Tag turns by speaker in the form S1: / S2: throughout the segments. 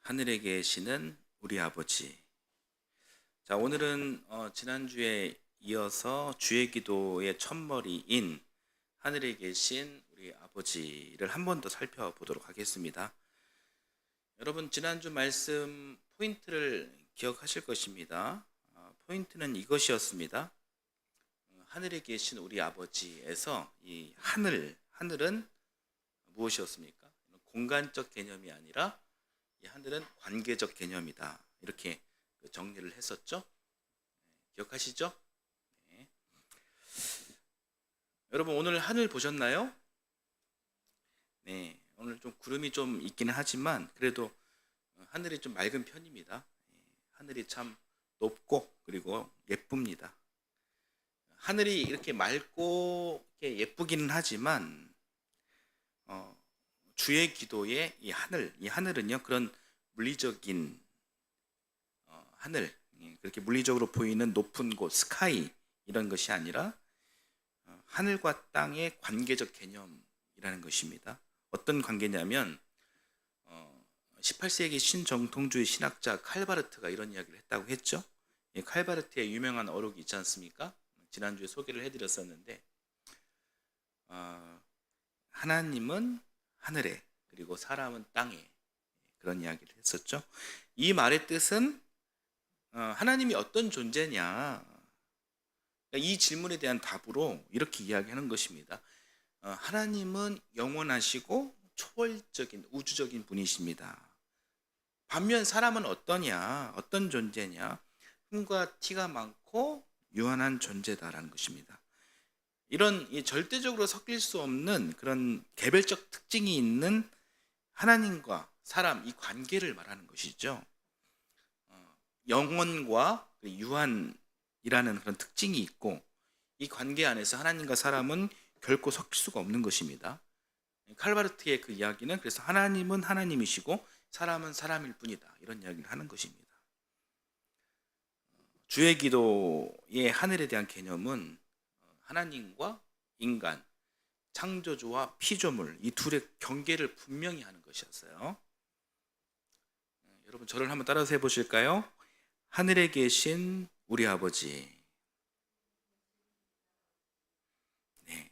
S1: 하늘에 계시는 우리 아버지. 자, 오늘은 지난주에 이어서 주의 기도의 첫머리인 하늘에 계신 우리 아버지를 한 번 더 살펴보도록 하겠습니다. 여러분, 지난주 말씀 포인트를 기억하실 것입니다. 포인트는 이것이었습니다. 하늘에 계신 우리 아버지에서 이 하늘은 무엇이었습니까? 공간적 개념이 아니라 이 하늘은 관계적 개념이다. 이렇게 정리를 했었죠. 기억하시죠? 네. 여러분, 오늘 하늘 보셨나요? 네, 오늘 좀 구름이 좀 있기는 하지만 그래도 하늘이 좀 맑은 편입니다. 하늘이 참 높고 그리고 예쁩니다. 하늘이 이렇게 맑고 이렇게 예쁘기는 하지만 주의 기도의 이 하늘은요, 그런 물리적인 하늘, 그렇게 물리적으로 보이는 높은 곳, 스카이 이런 것이 아니라 하늘과 땅의 관계적 개념이라는 것입니다. 어떤 관계냐면 18세기 신정통주의 신학자 칼바르트가 이런 이야기를 했다고 했죠. 칼바르트의 유명한 어록이 있지 않습니까? 지난주에 소개를 해드렸었는데 하나님은 하늘에, 그리고 사람은 땅에, 그런 이야기를 했었죠. 이 말의 뜻은 하나님이 어떤 존재냐, 이 질문에 대한 답으로 이렇게 이야기하는 것입니다. 하나님은 영원하시고 초월적인 우주적인 분이십니다. 반면 사람은 어떤 존재냐, 흠과 티가 많고 유한한 존재다라는 것입니다. 이런 절대적으로 섞일 수 없는 그런 개별적 특징이 있는 하나님과 사람, 이 관계를 말하는 것이죠. 영원과 유한이라는 그런 특징이 있고, 이 관계 안에서 하나님과 사람은 결코 섞일 수가 없는 것입니다. 칼바르트의 그 이야기는 그래서 하나님은 하나님이시고 사람은 사람일 뿐이다, 이런 이야기를 하는 것입니다. 주의 기도의 하늘에 대한 개념은 하나님과 인간, 창조주와 피조물, 이 둘의 경계를 분명히 하는 것이었어요. 여러분, 저를 한번 따라서 해보실까요? 하늘에 계신 우리 아버지. 네.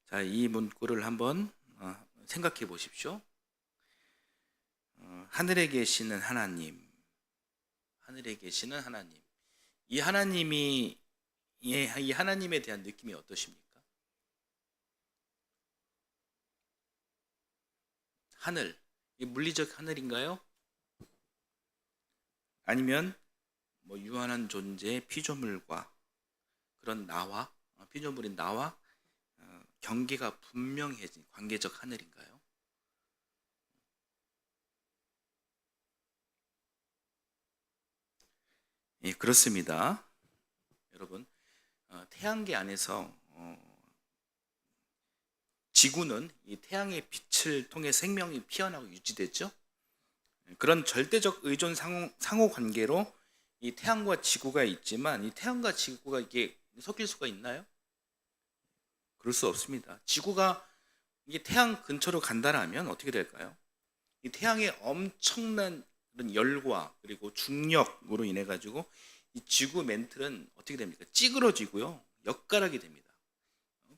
S1: 자, 이 문구를 한번 생각해 보십시오. 하늘에 계시는 하나님, 하늘에 계시는 하나님. 이 하나님에 대한 느낌이 어떠십니까? 하늘, 이 물리적 하늘인가요? 아니면 유한한 존재의 피조물과 그런 피조물인 나와 경계가 분명해진 관계적 하늘인가요? 예, 그렇습니다. 여러분, 태양계 안에서 지구는 이 태양의 빛을 통해 생명이 피어나고 유지됐죠. 그런 절대적 의존 상호 관계로 이 태양과 지구가 있지만, 이 태양과 지구가 이게 섞일 수가 있나요? 그럴 수 없습니다. 지구가 이게 태양 근처로 간다라면 어떻게 될까요? 이 태양의 엄청난 그런 열과 그리고 중력으로 인해 가지고 이 지구 멘틀은 어떻게 됩니까? 찌그러지고요, 엿가락이 됩니다.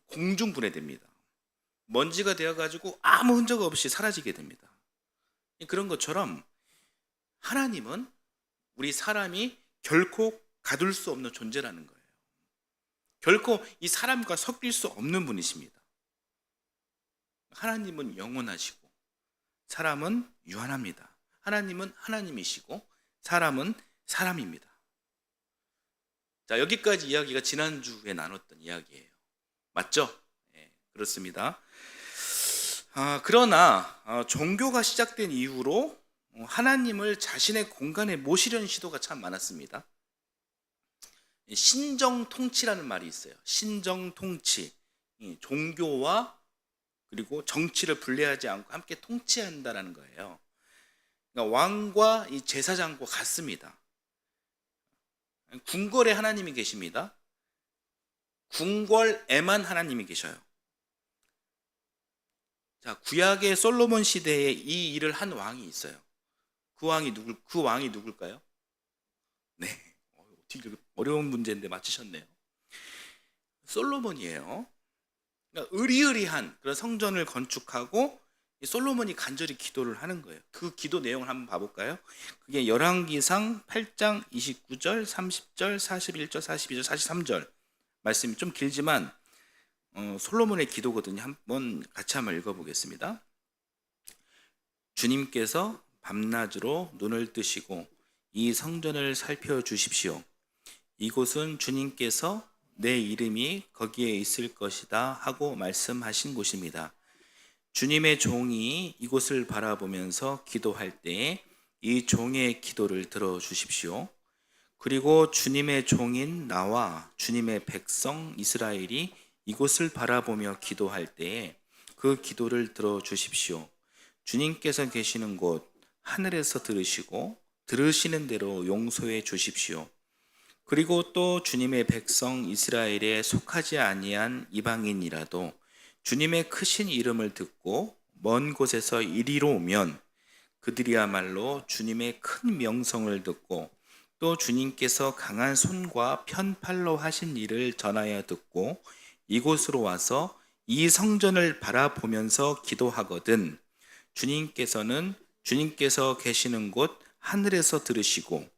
S1: 공중분해됩니다. 먼지가 되어가지고 아무 흔적 없이 사라지게 됩니다. 그런 것처럼 하나님은 우리 사람이 결코 가둘 수 없는 존재라는 거예요. 결코 이 사람과 섞일 수 없는 분이십니다. 하나님은 영원하시고 사람은 유한합니다. 하나님은 하나님이시고 사람은 사람입니다. 자, 여기까지 이야기가 지난주에 나눴던 이야기예요. 맞죠? 네, 그렇습니다. 그러나 종교가 시작된 이후로 하나님을 자신의 공간에 모시려는 시도가 참 많았습니다. 신정통치라는 말이 있어요. 신정통치, 종교와 그리고 정치를 분리하지 않고 함께 통치한다라는 거예요. 그러니까 왕과 이 제사장과 같습니다. 궁궐에 하나님이 계십니다. 궁궐에만 하나님이 계셔요. 자, 구약의 솔로몬 시대에 이 일을 한 왕이 있어요. 그 왕이 누굴까요? 네. 어떻게 이렇게 어려운 문제인데 맞히셨네요. 솔로몬이에요. 그러니까 의리의리한 그런 성전을 건축하고 이 솔로몬이 간절히 기도를 하는 거예요. 그 기도 내용을 한번 봐볼까요? 그게 열왕기상 8장 29절, 30절, 41절, 42절, 43절 말씀이 좀 길지만 솔로몬의 기도거든요. 한번 같이 한번 읽어보겠습니다. 주님께서 밤낮으로 눈을 뜨시고 이 성전을 살펴주십시오. 이곳은 주님께서 내 이름이 거기에 있을 것이다 하고 말씀하신 곳입니다. 주님의 종이 이곳을 바라보면서 기도할 때에 이 종의 기도를 들어주십시오. 그리고 주님의 종인 나와 주님의 백성 이스라엘이 이곳을 바라보며 기도할 때에 그 기도를 들어주십시오. 주님께서 계시는 곳 하늘에서 들으시고 들으시는 대로 용서해 주십시오. 그리고 또 주님의 백성 이스라엘에 속하지 아니한 이방인이라도 주님의 크신 이름을 듣고 먼 곳에서 이리로 오면 그들이야말로 주님의 큰 명성을 듣고 또 주님께서 강한 손과 편팔로 하신 일을 전하여 듣고 이곳으로 와서 이 성전을 바라보면서 기도하거든 주님께서 계시는 곳 하늘에서 들으시고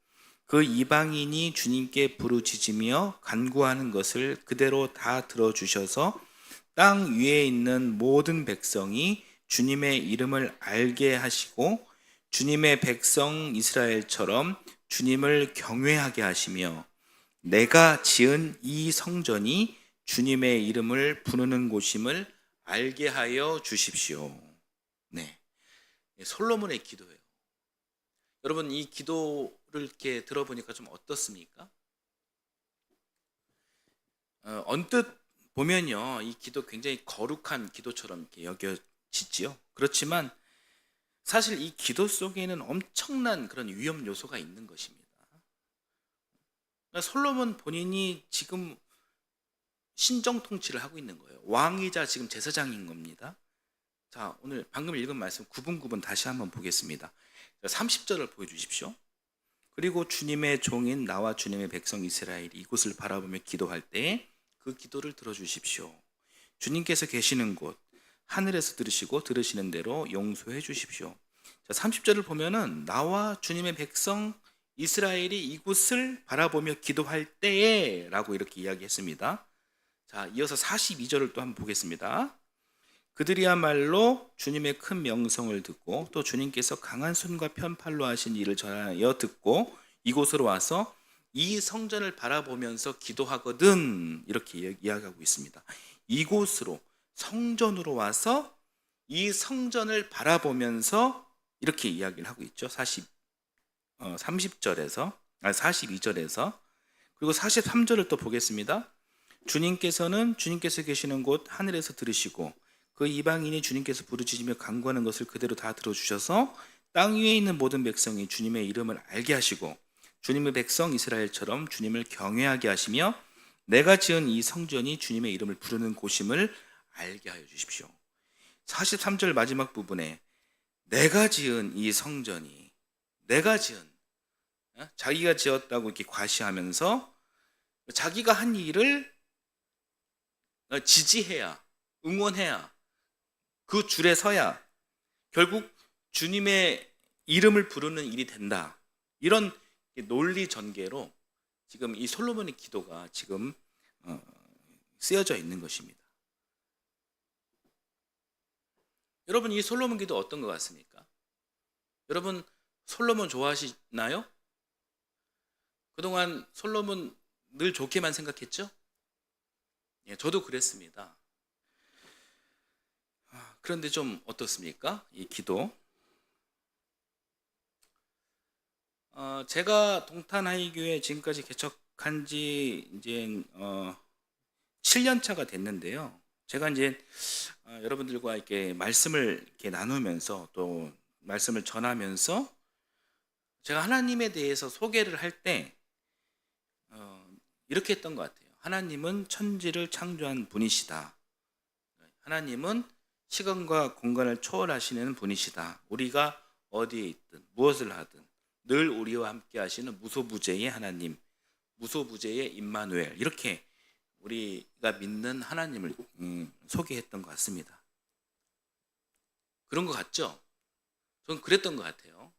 S1: 그 이방인이 주님께 부르짖으며 간구하는 것을 그대로 다 들어주셔서 땅 위에 있는 모든 백성이 주님의 이름을 알게 하시고 주님의 백성 이스라엘처럼 주님을 경외하게 하시며 내가 지은 이 성전이 주님의 이름을 부르는 곳임을 알게 하여 주십시오. 네, 솔로몬의 기도예요. 여러분 이 기도를 이렇게 들어보니까 좀 어떻습니까? 언뜻 보면요, 이 기도 굉장히 거룩한 기도처럼 이렇게 여겨지지요. 그렇지만 사실 이 기도 속에는 엄청난 그런 위험 요소가 있는 것입니다. 그러니까 솔로몬 본인이 지금 신정 통치를 하고 있는 거예요. 왕이자 지금 제사장인 겁니다. 자, 오늘 방금 읽은 말씀 구분 다시 한번 보겠습니다. 30절을 보여주십시오. 그리고 주님의 종인 나와 주님의 백성 이스라엘이 이곳을 바라보며 기도할 때 그 기도를 들어주십시오. 주님께서 계시는 곳 하늘에서 들으시고 들으시는 대로 용서해 주십시오. 자, 30절을 보면은 나와 주님의 백성 이스라엘이 이곳을 바라보며 기도할 때에 라고 이렇게 이야기했습니다. 자, 이어서 42절을 또 한번 보겠습니다. 그들이야말로 주님의 큰 명성을 듣고 또 주님께서 강한 손과 편팔로 하신 일을 전하여 듣고 이곳으로 와서 이 성전을 바라보면서 기도하거든 이렇게 이야기하고 있습니다. 이곳으로 성전으로 와서 이 성전을 바라보면서 이렇게 이야기를 하고 있죠. 42절에서 그리고 43절을 또 보겠습니다. 주님께서 계시는 곳 하늘에서 들으시고 그 이방인이 주님께서 부르짖으며 간구하는 것을 그대로 다 들어주셔서 땅 위에 있는 모든 백성이 주님의 이름을 알게 하시고 주님의 백성 이스라엘처럼 주님을 경외하게 하시며 내가 지은 이 성전이 주님의 이름을 부르는 곳임을 알게 하여 주십시오. 43절 마지막 부분에 내가 지은 이 성전이 자기가 지었다고 이렇게 과시하면서 자기가 한 일을 지지해야 응원해야 그 줄에 서야 결국 주님의 이름을 부르는 일이 된다. 이런 논리 전개로 지금 이 솔로몬의 기도가 지금 쓰여져 있는 것입니다. 여러분 이 솔로몬 기도 어떤 것 같습니까? 여러분 솔로몬 좋아하시나요? 그동안 솔로몬 늘 좋게만 생각했죠? 예, 저도 그랬습니다. 그런데 좀 어떻습니까? 이 기도. 제가 동탄하이교회 지금까지 개척한 지 이제 7년 차가 됐는데요. 제가 이제 여러분들과 이렇게 말씀을 이렇게 나누면서 또 말씀을 전하면서 제가 하나님에 대해서 소개를 할 때 이렇게 했던 것 같아요. 하나님은 천지를 창조한 분이시다. 하나님은 시간과 공간을 초월하시는 분이시다. 우리가 어디에 있든 무엇을 하든 늘 우리와 함께 하시는 무소부재의 하나님, 무소부재의 임마누엘, 이렇게 우리가 믿는 하나님을 소개했던 것 같습니다. 그런 것 같죠? 저는 그랬던 것 같아요.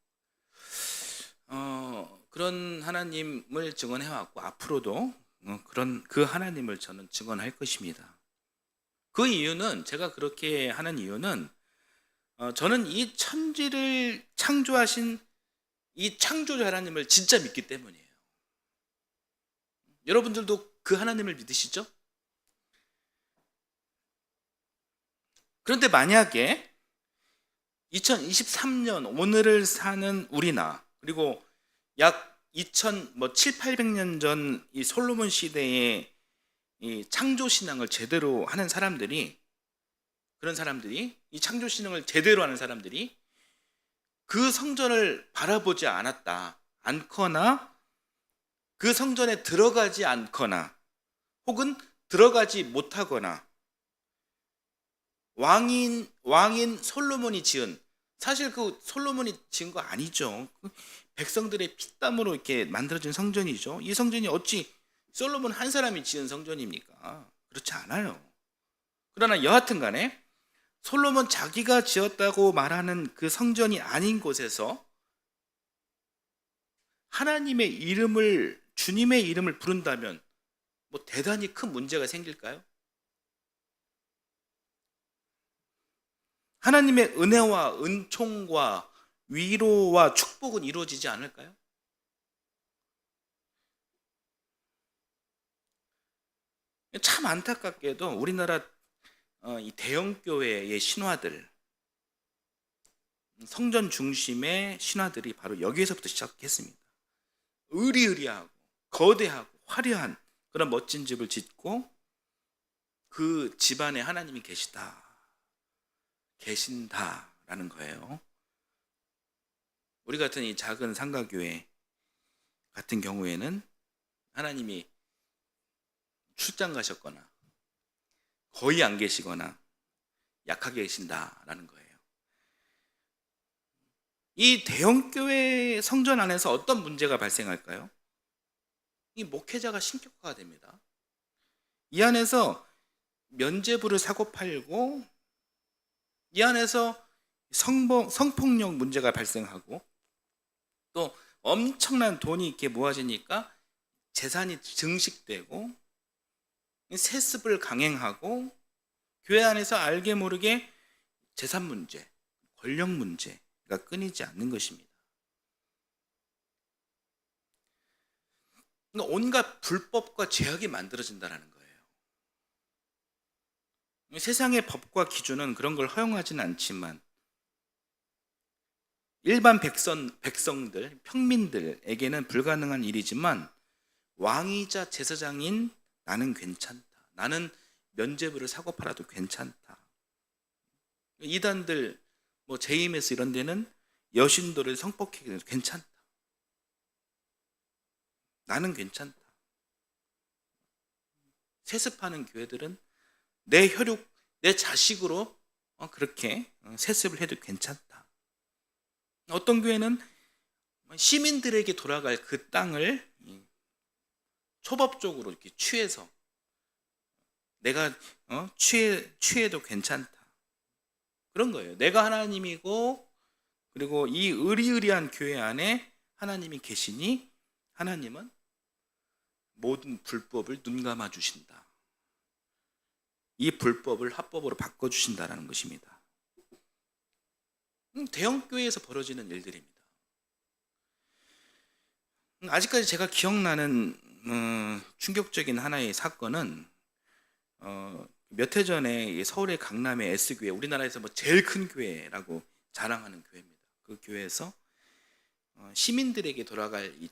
S1: 그런 하나님을 증언해왔고 앞으로도 그런 그 하나님을 저는 증언할 것입니다. 그 이유는, 제가 그렇게 하는 이유는 저는 이 천지를 창조하신 이 창조주 하나님을 진짜 믿기 때문이에요. 여러분들도 그 하나님을 믿으시죠? 그런데 만약에 2023년 오늘을 사는 우리나, 그리고 약 800년 전 이 솔로몬 시대의 이 창조 신앙을 제대로 하는 사람들이, 그런 사람들이, 이 창조 신앙을 제대로 하는 사람들이 그 성전을 바라보지 않거나 그 성전에 들어가지 않거나 혹은 들어가지 못하거나 왕인 솔로몬이 지은, 사실 그 솔로몬이 지은 거 아니죠. 백성들의 피땀으로 이렇게 만들어진 성전이죠. 이 성전이 어찌 솔로몬 한 사람이 지은 성전입니까? 그렇지 않아요. 그러나 여하튼 간에 솔로몬 자기가 지었다고 말하는 그 성전이 아닌 곳에서 하나님의 이름을, 주님의 이름을 부른다면 뭐 대단히 큰 문제가 생길까요? 하나님의 은혜와 은총과 위로와 축복은 이루어지지 않을까요? 참 안타깝게도 우리나라 이 대형교회의 신화들, 성전 중심의 신화들이 바로 여기에서부터 시작했습니다. 의리의리하고 거대하고 화려한 그런 멋진 집을 짓고 그 집안에 하나님이 계신다라는 거예요. 우리 같은 이 작은 상가교회 같은 경우에는 하나님이 출장 가셨거나 거의 안 계시거나 약하게 계신다라는 거예요. 이 대형교회 성전 안에서 어떤 문제가 발생할까요? 이 목회자가 신격화가 됩니다. 이 안에서 면죄부를 사고 팔고, 이 안에서 성폭력 문제가 발생하고, 또 엄청난 돈이 이렇게 모아지니까 재산이 증식되고, 세습을 강행하고, 교회 안에서 알게 모르게 재산 문제, 권력 문제가 끊이지 않는 것입니다. 온갖 불법과 죄악이 만들어진다는 거예요. 세상의 법과 기준은 그런 걸 허용하지는 않지만 일반 백성들, 평민들에게는 불가능한 일이지만 왕이자 제사장인 나는 괜찮다. 나는 면죄부를 사고 팔아도 괜찮다. 이단들, 뭐 JMS 이런 데는 여신도를 성폭행해도 괜찮다. 나는 괜찮다. 세습하는 교회들은 내 혈육, 내 자식으로 그렇게 세습을 해도 괜찮다. 어떤 교회는 시민들에게 돌아갈 그 땅을 초법적으로 이렇게 취해서 내가 취해도 괜찮다. 그런 거예요. 내가 하나님이고, 그리고 이 의리의리한 교회 안에 하나님이 계시니 하나님은 모든 불법을 눈감아 주신다. 이 불법을 합법으로 바꿔주신다는 것입니다. 대형교회에서 벌어지는 일들입니다. 아직까지 제가 기억나는 충격적인 하나의 사건은 몇 해 전에 서울의 강남의 S교회, 우리나라에서 뭐 제일 큰 교회라고 자랑하는 교회입니다. 그 교회에서 시민들에게 돌아갈 이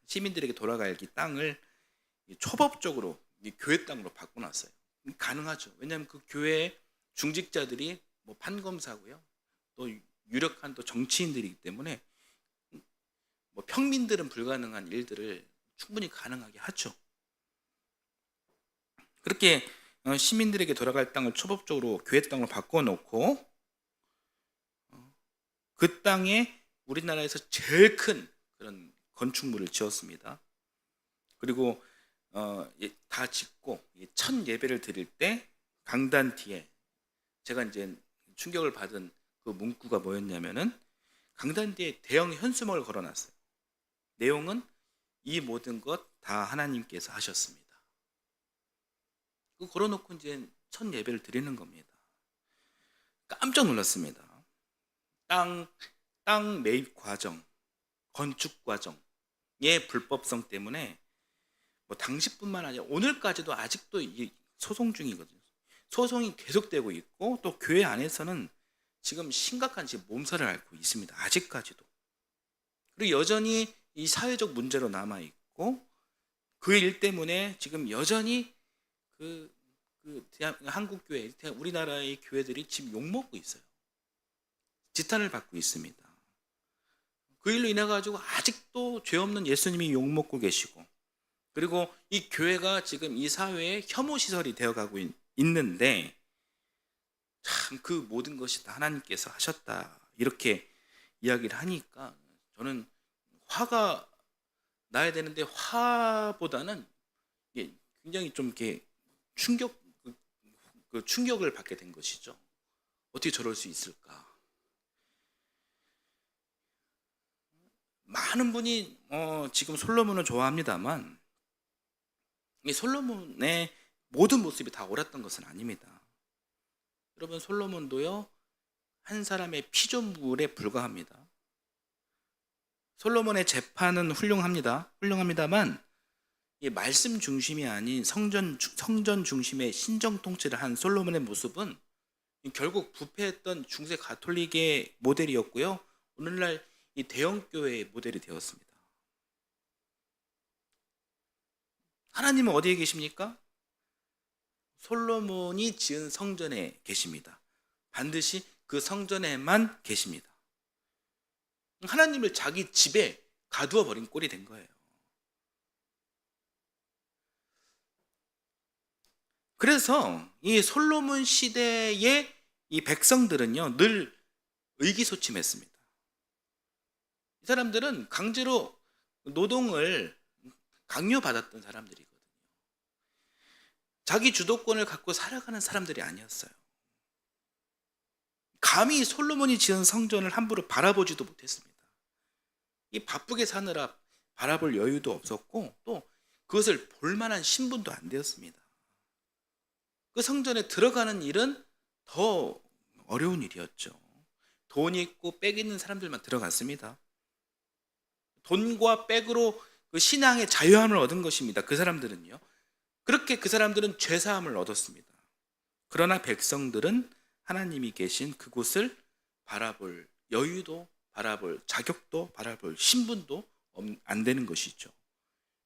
S1: 시민들에게 돌아갈 이 땅을 초법적으로 이 교회 땅으로 바꿔놨어요. 가능하죠. 왜냐하면 그 교회 중직자들이 뭐 판검사고요, 또 유력한 또 정치인들이기 때문에 뭐 평민들은 불가능한 일들을 충분히 가능하게 하죠. 그렇게 시민들에게 돌아갈 땅을 초법적으로 교회 땅으로 바꿔놓고 그 땅에 우리나라에서 제일 큰 그런 건축물을 지었습니다. 그리고 다 짓고 첫 예배를 드릴 때 강단 뒤에 제가 이제 충격을 받은 그 문구가 뭐였냐면은 강단 뒤에 대형 현수막을 걸어놨어요. 내용은 이 모든 것 다 하나님께서 하셨습니다. 그 걸어놓고 이제 첫 예배를 드리는 겁니다. 깜짝 놀랐습니다. 땅 매입 과정, 건축 과정의 불법성 때문에 뭐 당시뿐만 아니라 오늘까지도 아직도 이 소송 중이거든요. 소송이 계속되고 있고 또 교회 안에서는 지금 심각한 지금 몸살을 앓고 있습니다. 아직까지도. 그리고 여전히 이 사회적 문제로 남아 있고 그 일 때문에 지금 여전히 한국 교회, 우리나라의 교회들이 지금 욕 먹고 있어요. 지탄을 받고 있습니다. 그 일로 인해 가지고 아직도 죄 없는 예수님이 욕 먹고 계시고, 그리고 이 교회가 지금 이 사회의 혐오 시설이 되어가고 있는데 참 그 모든 것이 다 하나님께서 하셨다 이렇게 이야기를 하니까 저는 화가 나야 되는데 화보다는 굉장히 좀 이렇게 충격을 받게 된 것이죠. 어떻게 저럴 수 있을까? 많은 분이 지금 솔로몬을 좋아합니다만 이 솔로몬의 모든 모습이 다 옳았던 것은 아닙니다. 여러분, 솔로몬도요 한 사람의 피조물에 불과합니다. 솔로몬의 재판은 훌륭합니다만 이 말씀 중심이 아닌 성전 중심의 신정 통치를 한 솔로몬의 모습은 결국 부패했던 중세 가톨릭의 모델이었고요. 오늘날 이 대형 교회의 모델이 되었습니다. 하나님은 어디에 계십니까? 솔로몬이 지은 성전에 계십니다. 반드시 그 성전에만 계십니다. 하나님을 자기 집에 가두어 버린 꼴이 된 거예요. 그래서 이 솔로몬 시대의 이 백성들은요 늘 의기소침했습니다. 이 사람들은 강제로 노동을 강요받았던 사람들이거든요. 자기 주도권을 갖고 살아가는 사람들이 아니었어요. 감히 솔로몬이 지은 성전을 함부로 바라보지도 못했습니다. 이 바쁘게 사느라 바라볼 여유도 없었고 또 그것을 볼 만한 신분도 안 되었습니다. 그 성전에 들어가는 일은 더 어려운 일이었죠. 돈 있고 백 있는 사람들만 들어갔습니다. 돈과 백으로 그 신앙의 자유함을 얻은 것입니다. 그 사람들은요. 그렇게 그 사람들은 죄사함을 얻었습니다. 그러나 백성들은 하나님이 계신 그곳을 바라볼 여유도, 바라볼 자격도, 바라볼 신분도 안 되는 것이죠.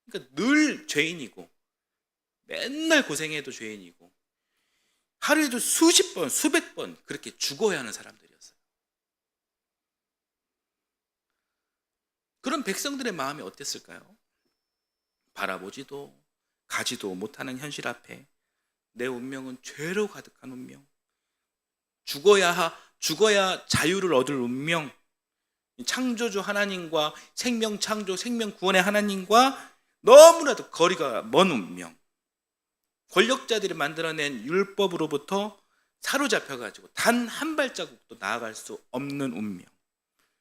S1: 그러니까 늘 죄인이고 맨날 고생해도 죄인이고 하루에도 수십 번, 수백 번 그렇게 죽어야 하는 사람들이었어요. 그런 백성들의 마음이 어땠을까요? 바라보지도 가지도 못하는 현실 앞에 내 운명은 죄로 가득한 운명, 죽어야 자유를 얻을 운명, 창조주 하나님과 생명 창조, 생명 구원의 하나님과 너무나도 거리가 먼 운명, 권력자들이 만들어낸 율법으로부터 사로잡혀가지고 단 한 발자국도 나아갈 수 없는 운명,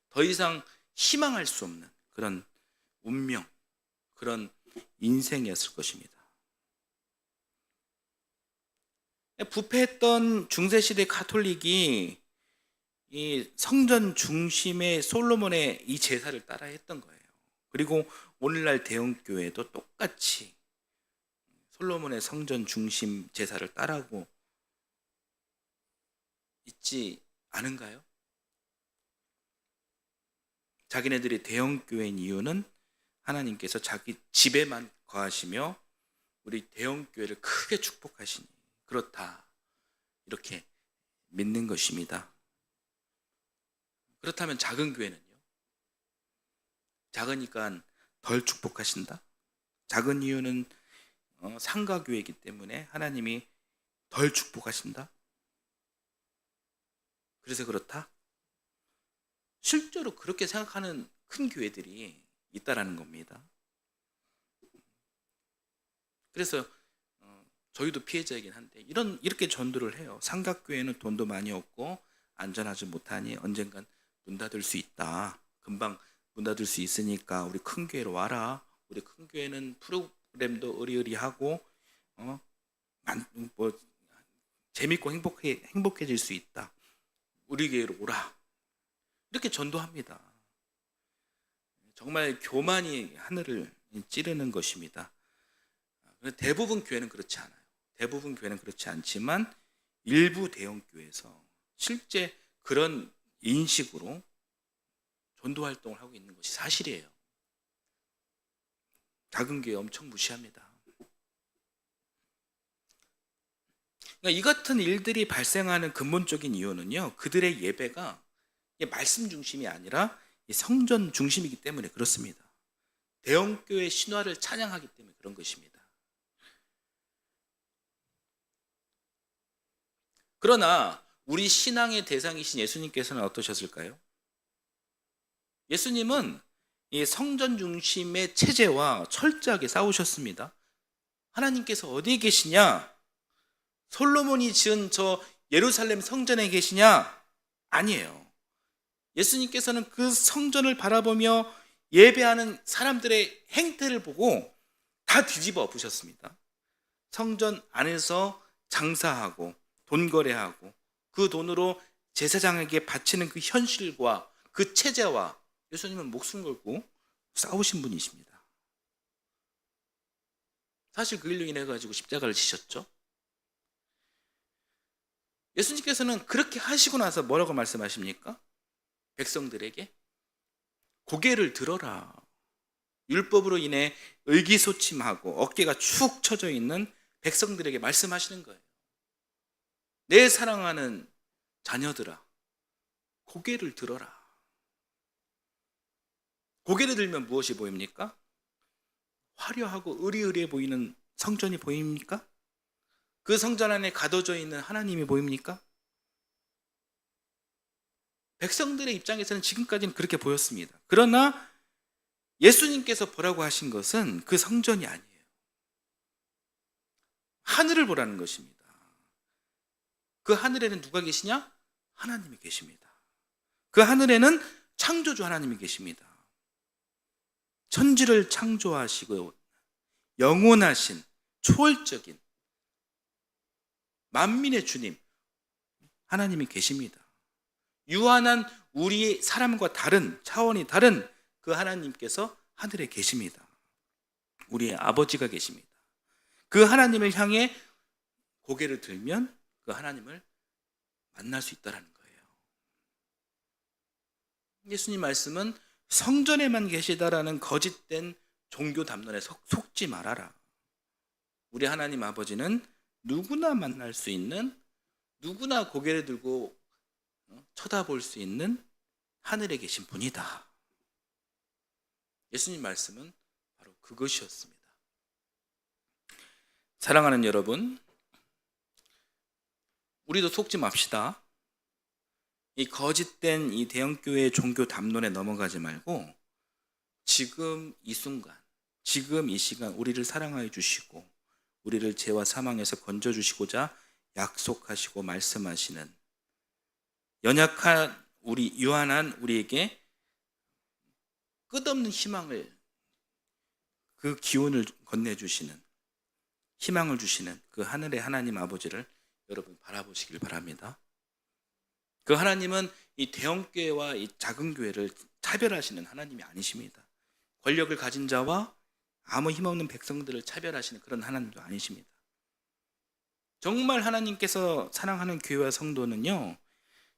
S1: 더 이상 희망할 수 없는 그런 운명, 그런 인생이었을 것입니다. 부패했던 중세시대 가톨릭이 이 성전 중심의 솔로몬의 이 제사를 따라 했던 거예요. 그리고 오늘날 대형교회도 똑같이 솔로몬의 성전 중심 제사를 따라하고 있지 않은가요? 자기네들이 대형교회인 이유는 하나님께서 자기 집에만 거하시며 우리 대형교회를 크게 축복하시니 그렇다 이렇게 믿는 것입니다. 그렇다면 작은 교회는요? 작으니까 덜 축복하신다? 작은 이유는 상가교회이기 때문에 하나님이 덜 축복하신다? 그래서 그렇다? 실제로 그렇게 생각하는 큰 교회들이 있다라는 겁니다. 그래서 저희도 피해자이긴 한데 이렇게 전도를 해요. 삼각교회는 돈도 많이 없고 안전하지 못하니 언젠간 문 닫을 수 있다. 금방 문 닫을 수 있으니까 우리 큰 교회로 와라. 우리 큰 교회는 프로그램도 의리의리하고 뭐 재밌고 행복해질 수 있다. 우리 교회로 오라. 이렇게 전도합니다. 정말 교만이 하늘을 찌르는 것입니다. 대부분 교회는 그렇지 않아요. 대부분 교회는 그렇지 않지만 일부 대형 교회에서 실제 그런 인식으로 전도 활동을 하고 있는 것이 사실이에요. 작은 교회 엄청 무시합니다. 그러니까 이 같은 일들이 발생하는 근본적인 이유는요, 그들의 예배가 말씀 중심이 아니라 성전 중심이기 때문에 그렇습니다. 대형 교회 신화를 찬양하기 때문에 그런 것입니다. 그러나 우리 신앙의 대상이신 예수님께서는 어떠셨을까요? 예수님은 이 성전 중심의 체제와 철저하게 싸우셨습니다. 하나님께서 어디에 계시냐? 솔로몬이 지은 저 예루살렘 성전에 계시냐? 아니에요. 예수님께서는 그 성전을 바라보며 예배하는 사람들의 행태를 보고 다 뒤집어 엎으셨습니다. 성전 안에서 장사하고 돈 거래하고 그 돈으로 제사장에게 바치는 그 현실과 그 체제와 예수님은 목숨 걸고 싸우신 분이십니다. 사실 그 일로 인해 가지고 십자가를 지셨죠. 예수님께서는 그렇게 하시고 나서 뭐라고 말씀하십니까? 백성들에게 고개를 들어라. 율법으로 인해 의기소침하고 어깨가 축 처져 있는 백성들에게 말씀하시는 거예요. 내 사랑하는 자녀들아, 고개를 들어라. 고개를 들면 무엇이 보입니까? 화려하고 의리의리해 보이는 성전이 보입니까? 그 성전 안에 가둬져 있는 하나님이 보입니까? 백성들의 입장에서는 지금까지는 그렇게 보였습니다. 그러나 예수님께서 보라고 하신 것은 그 성전이 아니에요. 하늘을 보라는 것입니다. 그 하늘에는 누가 계시냐? 하나님이 계십니다. 그 하늘에는 창조주 하나님이 계십니다. 천지를 창조하시고 영원하신 초월적인 만민의 주님 하나님이 계십니다. 유한한 우리 사람과 다른 차원이 다른 그 하나님께서 하늘에 계십니다. 우리의 아버지가 계십니다. 그 하나님을 향해 고개를 들면 그 하나님을 만날 수 있다는 거예요. 예수님 말씀은 성전에만 계시다라는 거짓된 종교 담론에 속지 말아라. 우리 하나님 아버지는 누구나 만날 수 있는, 누구나 고개를 들고 쳐다볼 수 있는 하늘에 계신 분이다. 예수님 말씀은 바로 그것이었습니다. 사랑하는 여러분, 우리도 속지 맙시다. 이 거짓된 이 대형교회의 종교 담론에 넘어가지 말고 지금 이 순간, 지금 이 시간 우리를 사랑하여 주시고 우리를 죄와 사망에서 건져주시고자 약속하시고 말씀하시는 연약한 우리 유한한 우리에게 끝없는 희망을, 그 기운을 건네주시는, 희망을 주시는 그 하늘의 하나님 아버지를 여러분 바라보시길 바랍니다. 그 하나님은 이 대형교회와 이 작은 교회를 차별하시는 하나님이 아니십니다. 권력을 가진 자와 아무 힘없는 백성들을 차별하시는 그런 하나님도 아니십니다. 정말 하나님께서 사랑하는 교회와 성도는요,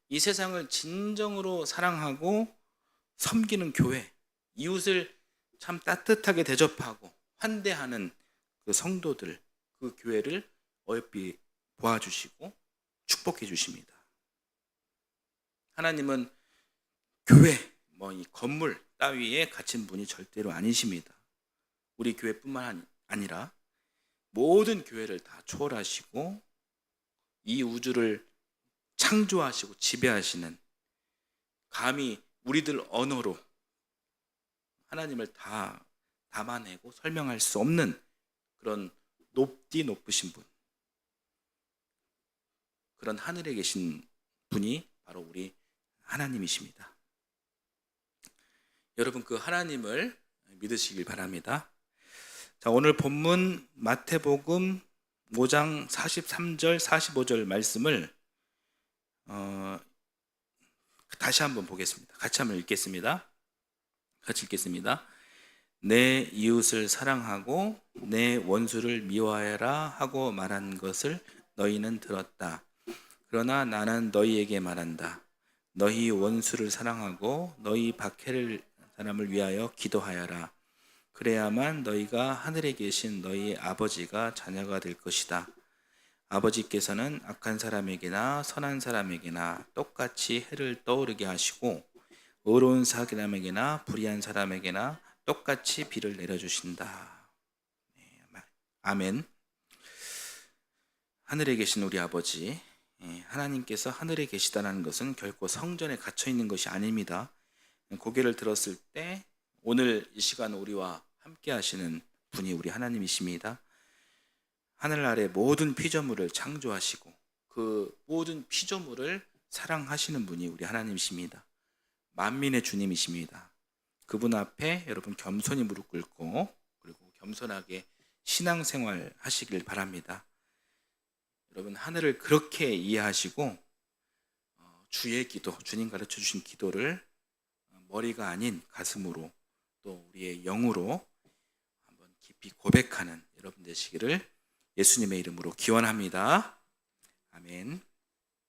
S1: 이 세상을 진정으로 사랑하고 섬기는 교회, 이웃을 참 따뜻하게 대접하고 환대하는 그 성도들, 그 교회를 어여삐 보아주시고 축복해 주십니다. 하나님은 교회, 이 건물 따위에 갇힌 분이 절대로 아니십니다. 우리 교회뿐만 아니라 모든 교회를 다 초월하시고 이 우주를 창조하시고 지배하시는, 감히 우리들 언어로 하나님을 다 담아내고 설명할 수 없는 그런 높으신 분, 그런 하늘에 계신 분이 바로 우리 하나님이십니다. 여러분, 그 하나님을 믿으시길 바랍니다. 자, 오늘 본문 마태복음 5장 43절 45절 말씀을 다시 한번 보겠습니다. 같이 한번 읽겠습니다. 같이 읽겠습니다. 내 이웃을 사랑하고 내 원수를 미워하여라 하고 말한 것을 너희는 들었다. 그러나 나는 너희에게 말한다. 너희 원수를 사랑하고 너희 박해를 사람을 위하여 기도하여라. 그래야만 너희가 하늘에 계신 너희 아버지가 자녀가 될 것이다. 아버지께서는 악한 사람에게나 선한 사람에게나 똑같이 해를 떠오르게 하시고 의로운 사람에게나 불의한 사람에게나 똑같이 비를 내려주신다. 아멘. 하늘에 계신 우리 아버지, 하나님께서 하늘에 계시다는 것은 결코 성전에 갇혀 있는 것이 아닙니다. 고개를 들었을 때 오늘 이 시간 우리와 함께 하시는 분이 우리 하나님이십니다. 하늘 아래 모든 피조물을 창조하시고 그 모든 피조물을 사랑하시는 분이 우리 하나님이십니다. 만민의 주님이십니다. 그분 앞에 여러분 겸손히 무릎 꿇고 그리고 겸손하게 신앙생활 하시길 바랍니다. 여러분, 하늘을 그렇게 이해하시고 주의 기도, 주님 가르쳐 주신 기도를 머리가 아닌 가슴으로 또 우리의 영으로 한번 깊이 고백하는 여러분 되시기를 예수님의 이름으로 기원합니다. 아멘.